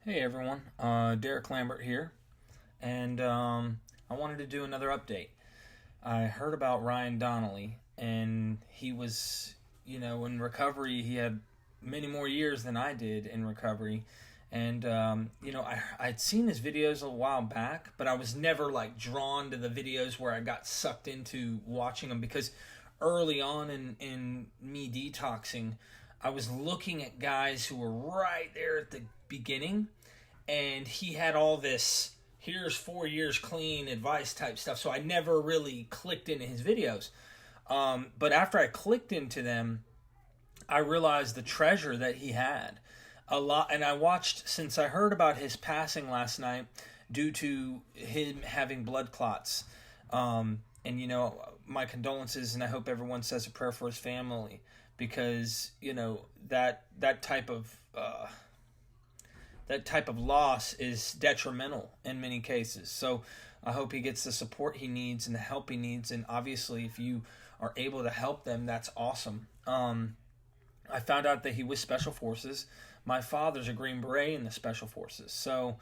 Hey everyone, Derek Lambert here, and I wanted to do another update. I heard about Ryan Donnelly, and he was, in recovery. He had many more years than I did in recovery, and I'd seen his videos a while back, but I was never like drawn to the videos where I got sucked into watching them because early on in me detoxing, I was looking at guys who were right there at the beginning, and he had all this here's 4 years clean advice type stuff. So I never really clicked into his videos. But after I clicked into them, I realized the treasure that he had a lot. And I watched, since I heard about his passing last night due to him having blood clots. And, my condolences, and I hope everyone says a prayer for his family because, that type of. That type of loss is detrimental in many cases. So I hope he gets the support he needs and the help he needs. And obviously, if you are able to help them, that's awesome. I found out that he was Special Forces. My father's a Green Beret in the Special Forces. So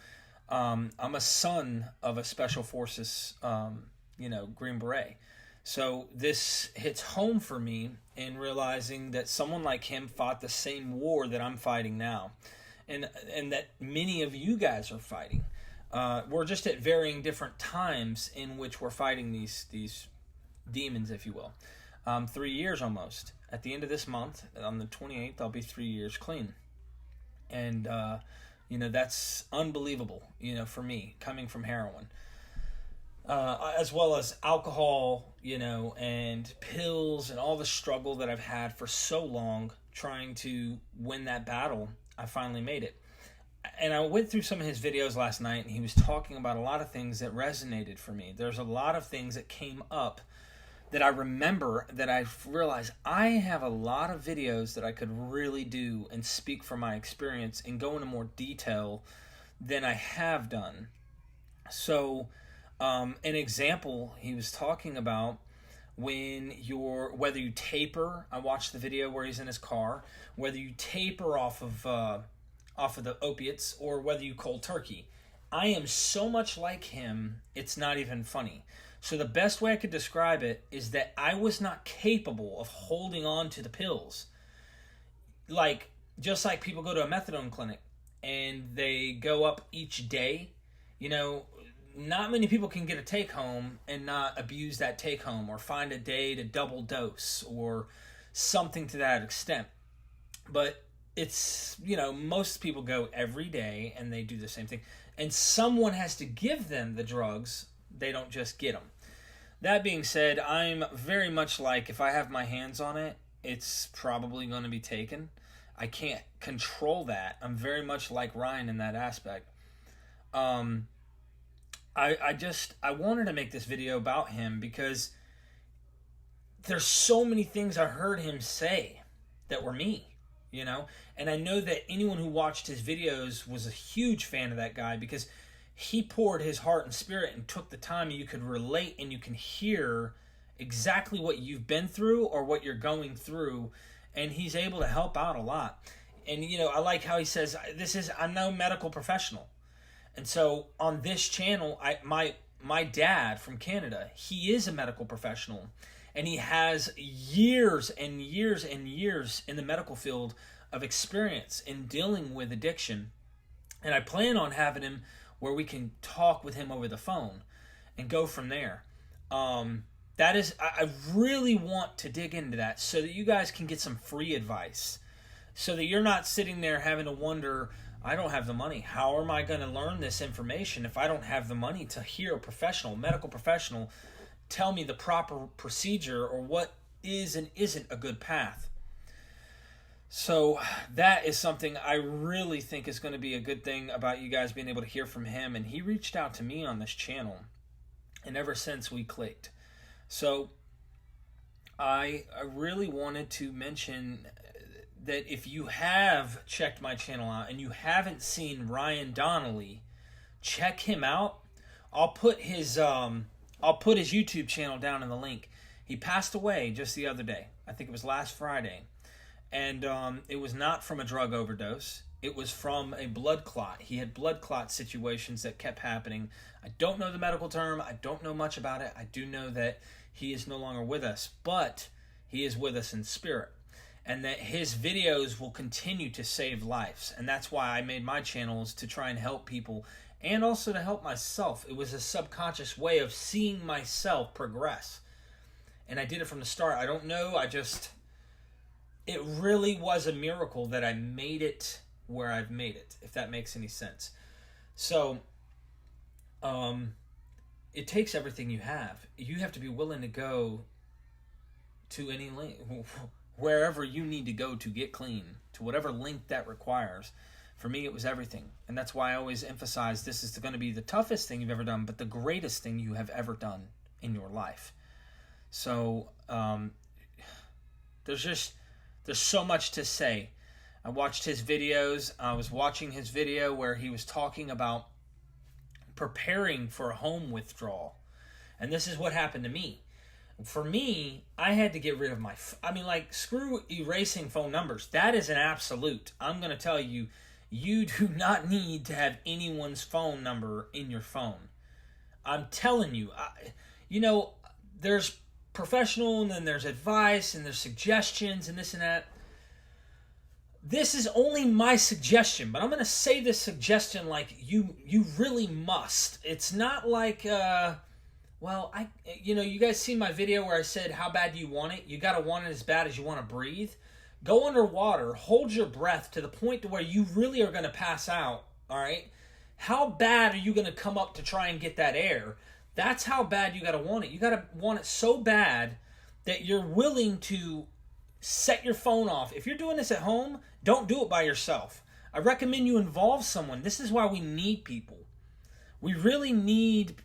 I'm a son of a Special Forces, Green Beret. So this hits home for me in realizing that someone like him fought the same war that I'm fighting now. And that many of you guys are fighting. We're just at varying different times in which we're fighting these demons, if you will. 3 years almost. At the end of this month, on the 28th, I'll be 3 years clean. And, that's unbelievable, for me, coming from heroin. As well as alcohol, and pills and all the struggle that I've had for so long trying to win that battle. I finally made it. And I went through some of his videos last night, and he was talking about a lot of things that resonated for me. There's a lot of things that came up that I remember that I realized I have a lot of videos that I could really do and speak from my experience and go into more detail than I have done. So, an example he was talking about whether you taper. I watched the video where he's in his car. Whether you taper off of the opiates or whether you cold turkey. I am so much like him, it's not even funny. So the best way I could describe it is that I was not capable of holding on to the pills. Just like people go to a methadone clinic and they go up each day, not many people can get a take home and not abuse that take home or find a day to double dose or something to that extent. But it's, most people go every day and they do the same thing. And someone has to give them the drugs. They don't just get them. That being said, I'm very much like if I have my hands on it, it's probably going to be taken. I can't control that. I'm very much like Ryan in that aspect. I wanted to make this video about him because there's so many things I heard him say that were me, and I know that anyone who watched his videos was a huge fan of that guy because he poured his heart and spirit and took the time, and you could relate and you can hear exactly what you've been through or what you're going through, and he's able to help out a lot. And I like how he says I'm no medical professional. And so on this channel, my dad from Canada, he is a medical professional, and he has years and years and years in the medical field of experience in dealing with addiction. And I plan on having him where we can talk with him over the phone and go from there. I really want to dig into that so that you guys can get some free advice, so that you're not sitting there having to wonder, I don't have the money. How am I going to learn this information if I don't have the money to hear a medical professional, tell me the proper procedure or what is and isn't a good path? So that is something I really think is going to be a good thing about you guys being able to hear from him. And he reached out to me on this channel, and ever since we clicked. So I really wanted to mention that if you have checked my channel out and you haven't seen Ryan Donnelly, check him out. I'll put his YouTube channel down in the link. He passed away just the other day. I think it was last Friday. And it was not from a drug overdose. It was from a blood clot. He had blood clot situations that kept happening. I don't know the medical term. I don't know much about it. I do know that he is no longer with us, but he is with us in spirit. And that his videos will continue to save lives. And that's why I made my channels, to try and help people and also to help myself. It was a subconscious way of seeing myself progress. And I did it from the start. I don't know. It really was a miracle that I made it where I've made it, if that makes any sense. So, it takes everything you have. You have to be willing to go to any link, wherever you need to go to get clean, to whatever length that requires. For me, it was everything. And that's why I always emphasize this is going to be the toughest thing you've ever done, but the greatest thing you have ever done in your life. So, there's so much to say. I watched his videos. I was watching his video where he was talking about preparing for a home withdrawal. And this is what happened to me. For me, I had to get rid of my... screw erasing phone numbers. That is an absolute. I'm going to tell you, you do not need to have anyone's phone number in your phone. I'm telling you. There's professional, and then there's advice, and there's suggestions, and this and that. This is only my suggestion, but I'm going to say this suggestion like you really must. It's not like, you guys see my video where I said, how bad do you want it? You got to want it as bad as you want to breathe. Go underwater, hold your breath to the point to where you really are going to pass out, all right? How bad are you going to come up to try and get that air? That's how bad you got to want it. You got to want it so bad that you're willing to set your phone off. If you're doing this at home, don't do it by yourself. I recommend you involve someone. This is why we need people. We really need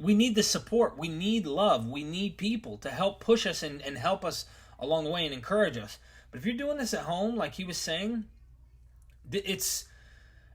the support. We need love. We need people to help push us and help us along the way and encourage us. But if you're doing this at home, like he was saying, it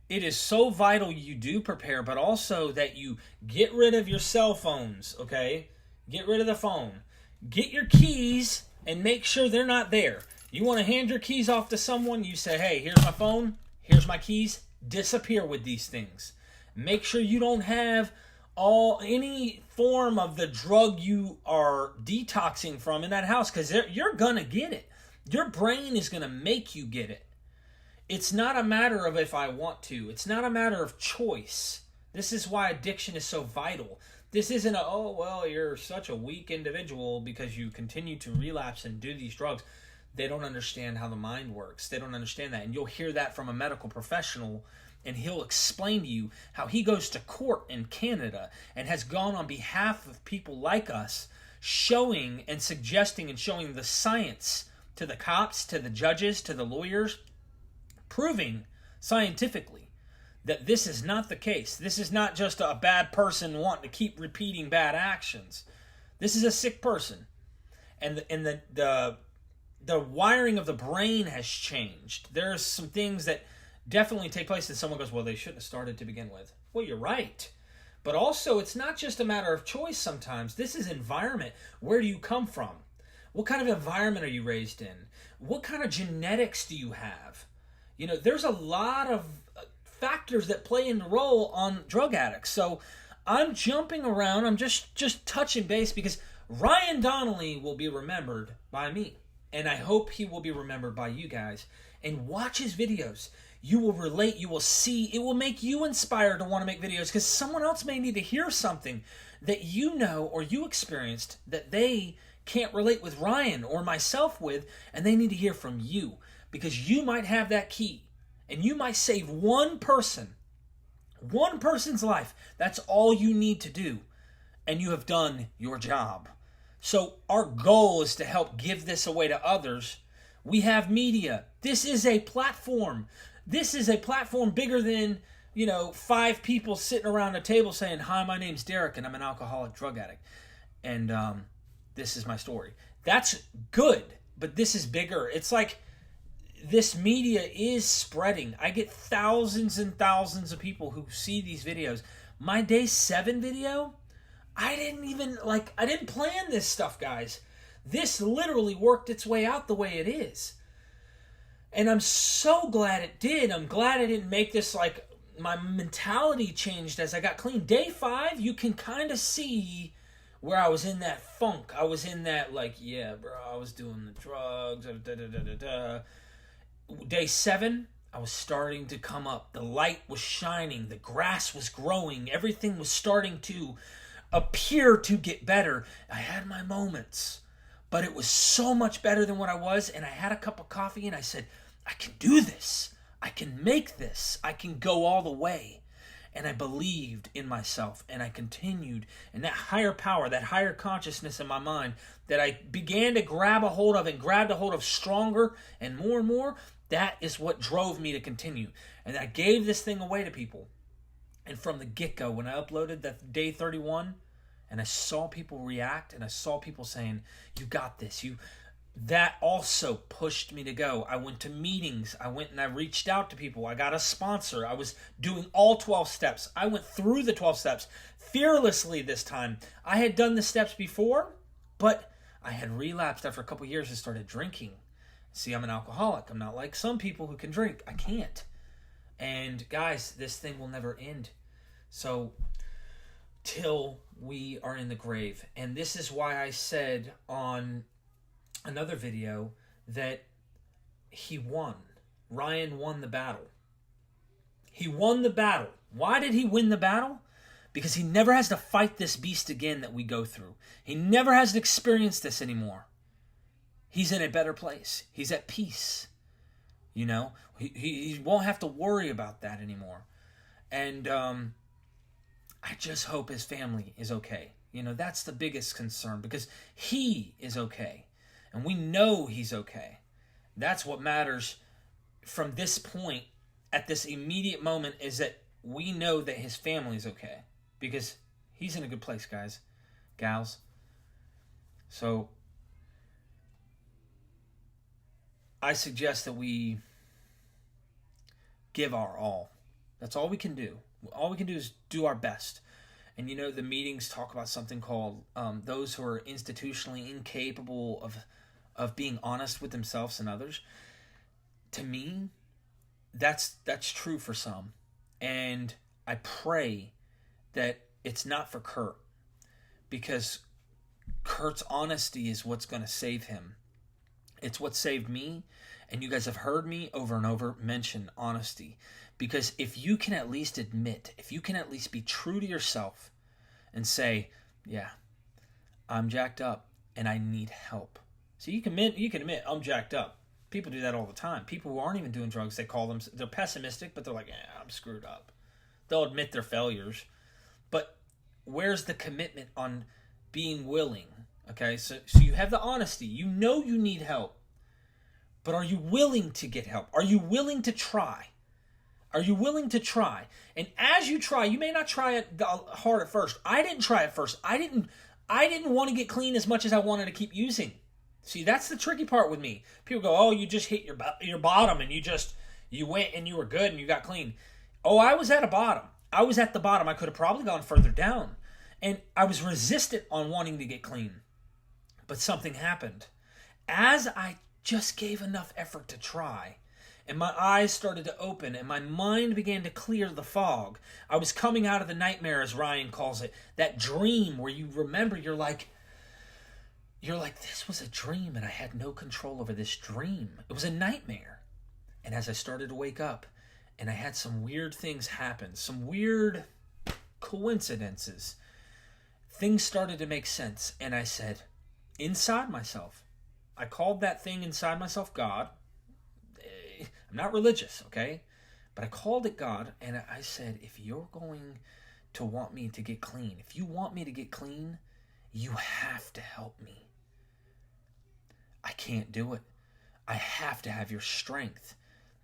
is so vital you do prepare, but also that you get rid of your cell phones, okay? Get rid of the phone. Get your keys and make sure they're not there. You want to hand your keys off to someone, you say, hey, here's my phone, here's my keys, disappear with these things. Make sure you don't have any form of the drug you are detoxing from in that house, because you're going to get it. Your brain is going to make you get it. It's not a matter of if I want to. It's not a matter of choice. This is why addiction is so vital. This isn't you're such a weak individual because you continue to relapse and do these drugs. They don't understand how the mind works. They don't understand that. And you'll hear that from a medical professional, and he'll explain to you how he goes to court in Canada and has gone on behalf of people like us, showing and suggesting and showing the science to the cops, to the judges, to the lawyers, proving scientifically that this is not the case. This is not just a bad person wanting to keep repeating bad actions. This is a sick person. And the wiring of the brain has changed. There's some things that definitely take place that someone goes, well, they shouldn't have started to begin with. Well, you're right. But also, it's not just a matter of choice sometimes. This is environment. Where do you come from? What kind of environment are you raised in? What kind of genetics do you have? There's a lot of factors that play into role on drug addicts. So I'm jumping around. I'm just touching base because Ryan Donnelly will be remembered by me. And I hope he will be remembered by you guys. And watch his videos. You will relate. You will see. It will make you inspired to want to make videos because someone else may need to hear something that you know or you experienced that they can't relate with Ryan or myself with, and they need to hear from you because you might have that key and you might save one person's life. That's all you need to do, and you have done your job. So our goal is to help give this away to others. We have media. This is a platform. This is a platform bigger than, 5 people sitting around a table saying, hi, my name's Derek, and I'm an alcoholic drug addict. And this is my story. That's good, but this is bigger. It's like this media is spreading. I get thousands and thousands of people who see these videos. My day 7 video, I didn't plan this stuff, guys. This literally worked its way out the way it is. And I'm so glad it did. I'm glad I didn't make this like my mentality changed as I got clean. Day 5, you can kind of see where I was in that funk. I was in that like, yeah, bro, I was doing the drugs. Day 7, I was starting to come up. The light was shining. The grass was growing. Everything was starting to appear to get better. I had my moments, but it was so much better than what I was. And I had a cup of coffee and I said, I can do this. I can make this. I can go all the way. And I believed in myself, and I continued. And that higher power, that higher consciousness in my mind that I began to grab a hold of and grabbed a hold of stronger and more, that is what drove me to continue. And I gave this thing away to people. And from the get-go, when I uploaded that day 31, and I saw people react, and I saw people saying, you got this, that also pushed me to go. I went to meetings. I went and I reached out to people. I got a sponsor. I was doing all 12 steps. I went through the 12 steps fearlessly this time. I had done the steps before, but I had relapsed after a couple years and started drinking. See, I'm an alcoholic. I'm not like some people who can drink. I can't. And guys, this thing will never end. So, till we are in the grave. And this is why I said on another video that he won. Ryan won the battle. He won the battle. Why did he win the battle? Because he never has to fight this beast again that we go through. He never has to experience this anymore. He's in a better place. He's at peace. You know, he won't have to worry about that anymore. And I just hope his family is okay. You know, that's the biggest concern, because he is okay. And we know he's okay. That's what matters from this point, at this immediate moment, is that we know that his family's okay. Because he's in a good place, guys, gals. So I suggest that we give our all. That's all we can do. All we can do is do our best. And you know, the meetings talk about something called those who are institutionally incapable of being honest with themselves and others. To me, that's true for some. And I pray that it's not for Kurt, because Kurt's honesty is what's going to save him. It's what saved me, and you guys have heard me over and over mention honesty. Because if you can at least admit, if you can at least be true to yourself and say, yeah, I'm jacked up and I need help. So you can admit I'm jacked up. People do that all the time. People who aren't even doing drugs, they're pessimistic, but they're like, I'm screwed up. They'll admit their failures. But where's the commitment on being willing? Okay, so you have the honesty. You know you need help. But are you willing to get help? Are you willing to try? Are you willing to try? And as you try, you may not try it hard at first. I didn't try it first. I didn't want to get clean as much as I wanted to keep using. See, that's the tricky part with me. People go, oh, you just hit your bottom and you went and you were good and you got clean. Oh, I was at a bottom. I was at the bottom. I could have probably gone further down. And I was resistant on wanting to get clean. But something happened. As I just gave enough effort to try, and my eyes started to open, and my mind began to clear the fog. I was coming out of the nightmare, as Ryan calls it. That dream where you remember, you're like, this was a dream, and I had no control over this dream. It was a nightmare. And as I started to wake up, and I had some weird things happen, some weird coincidences, things started to make sense. And I said, inside myself, I called that thing inside myself God. I'm not religious, okay? But I called it God, and I said, if you're going to want me to get clean, if you want me to get clean, you have to help me. I can't do it. I have to have your strength.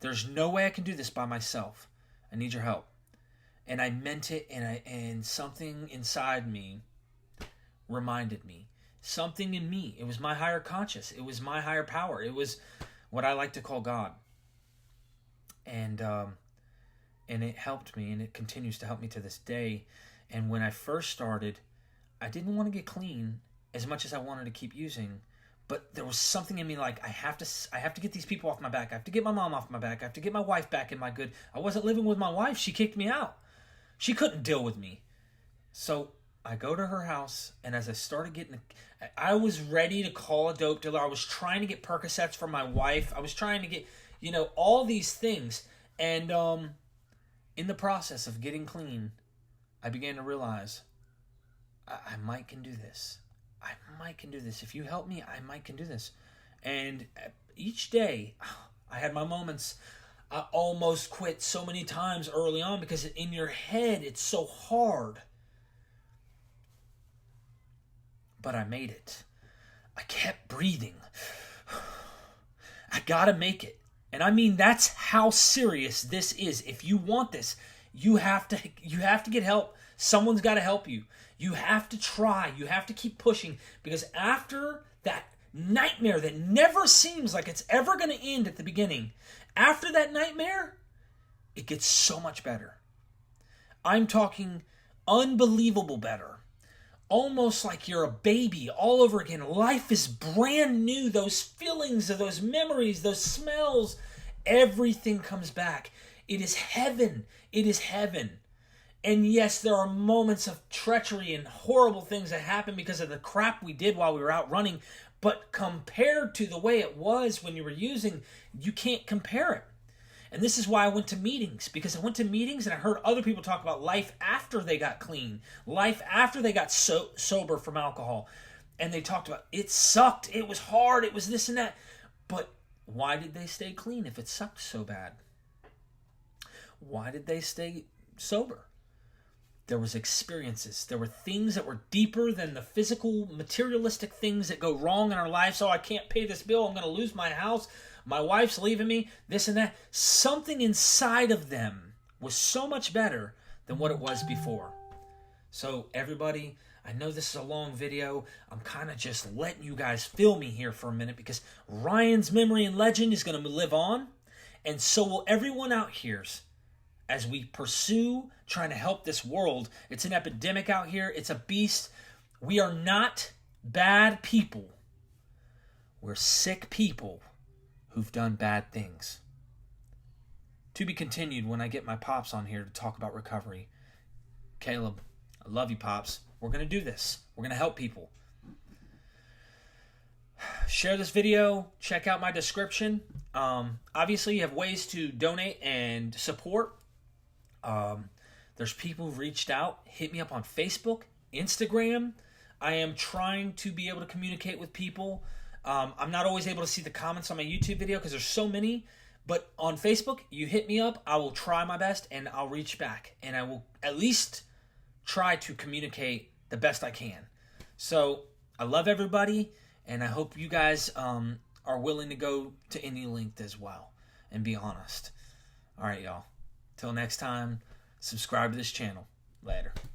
There's no way I can do this by myself. I need your help. And I meant it, and something inside me reminded me. Something in me. It was my higher conscious. It was my higher power. It was what I like to call God. And it helped me, and it continues to help me to this day. And when I first started, I didn't want to get clean as much as I wanted to keep using. But there was something in me like, I have to get these people off my back. I have to get my mom off my back. I have to get my wife back in my good. I wasn't living with my wife. She kicked me out. She couldn't deal with me. So I go to her house, and as I started getting, I was ready to call a dope dealer. I was trying to get Percocets for my wife. I was trying to get, all these things. And in the process of getting clean, I began to realize I might can do this. I might can do this. If you help me, I might can do this. And each day, I had my moments. I almost quit so many times early on because in your head, it's so hard. But I made it. I kept breathing. I gotta make it. And I mean, that's how serious this is. If you want this, you have to get help. Someone's got to help you. You have to try. You have to keep pushing, because after that nightmare that never seems like it's ever going to end at the beginning, after that nightmare, it gets so much better. I'm talking unbelievable better. Almost like you're a baby all over again. Life is brand new. Those feelings, those memories, those smells, everything comes back. It is heaven. It is heaven. And yes, there are moments of treachery and horrible things that happen because of the crap we did while we were out running. But compared to the way it was when you were using, you can't compare it. And this is why I went to meetings, because I went to meetings and I heard other people talk about life after they got clean, life after they got sober from alcohol. And they talked about it sucked, it was hard, it was this and that. But why did they stay clean if it sucked so bad? Why did they stay sober? There was experiences. There were things that were deeper than the physical, materialistic things that go wrong in our lives. Oh, I can't pay this bill. I'm going to lose my house. My wife's leaving me. This and that. Something inside of them was so much better than what it was before. So everybody, I know this is a long video. I'm kind of just letting you guys feel me here for a minute, because Ryan's memory and legend is going to live on. And so will everyone out here's. As we pursue trying to help this world. It's an epidemic out here. It's a beast. We are not bad people. We're sick people who've done bad things. To be continued when I get my pops on here to talk about recovery. Caleb, I love you, Pops. We're going to do this. We're going to help people. Share this video. Check out my description. Obviously, you have ways to donate and support. There's people who reached out. Hit me up on Facebook, Instagram. I am trying to be able to communicate with people. I'm not always able to see the comments on my YouTube video because there's so many. But on Facebook, you hit me up. I will try my best and I'll reach back. And I will at least try to communicate the best I can. So I love everybody. And I hope you guys are willing to go to any length as well and be honest. All right, y'all. Till next time, subscribe to this channel. Later.